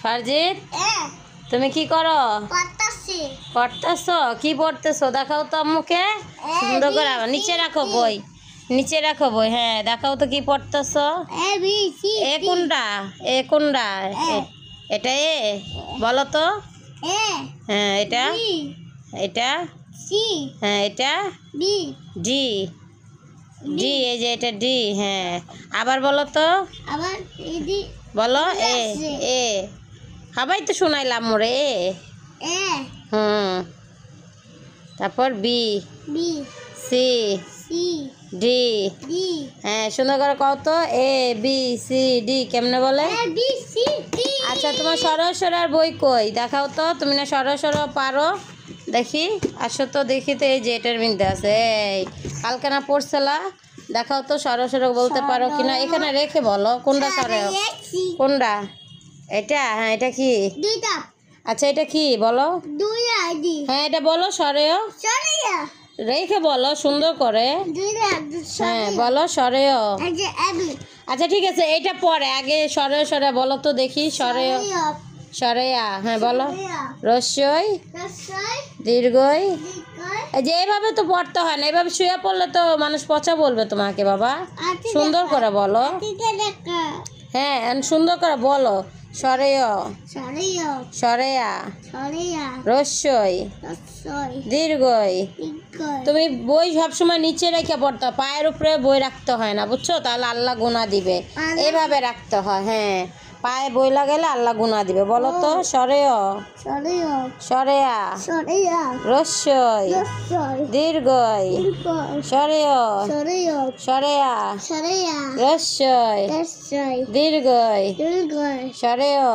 ফারজিদ তুমি কি করো? পড়তেছো? কি পড়তেছো দেখাও তো আম্মুকে। সুন্দর করে নিচে রাখো বই, নিচে রাখো বই। হ্যাঁ দেখাও তো কি পড়তেছো। এ কোনটা? এ কোনটা? এটা এ বলো তো। হ্যাঁ এটা, এটা হ্যাঁ এটা ডি, ডি এই যে এটা ডি। হ্যাঁ আবার বলো তো, বলো এ। এ সবাই তো শোনাইলাম মোরে এ। তারপর বি, সি, ডি। হ্যাঁ সুন্দর করে কও তো এ বি সি ডি কেমনে বলে। আচ্ছা তোমার সরসরার বই কই দেখাও তো। তুমি না সরসর পারো, দেখি আসো তো দেখি তো। এই যে এটার মধ্যে আছে, এই কালকে না পড়ছিলা, দেখাও তো সরসর বলতে পারো কিনা। এখানে রেখে বলো কোনটা সরে, কোনটা এটা। হ্যাঁ এটা কি? আচ্ছা এটা কি বলো। হ্যাঁ এটা বলো সরেও, রেখে বলো সুন্দর করে। হ্যাঁ বলো সরেও। আচ্ছা ঠিক আছে এটা পরে, আগে সরে সরে বলো তো দেখি। সরেও, সরেয়া। হ্যাঁ বলো রস্যই দীর্ঘই। এই যে এইভাবে তো পড়তে হয় না, এইভাবে শুয়ে পড়লে তো মানুষ পচা বলবে তোমাকে বাবা। সুন্দর করে বলো। হ্যাঁ সুন্দর করে বলো। সরেয়, সরেয়া, রস্যই দীর্ঘই। তুমি বই সবসময় নিচে রেখে পড়তে হয়, পায়ের উপরে বই রাখতে হয় না বুঝছো, তাহলে আল্লাহ গুনাহ দিবে। এইভাবে রাখতে হয়। হ্যাঁ পায়ে বই লাগাইলে আল্লাহ গুনাহ দিবে। বলো তো সরেয়, সরেয়া, রস্যই দীর্ঘই, সরেয়, সরেয়া, রস্যই দীর্ঘই, সরেয়।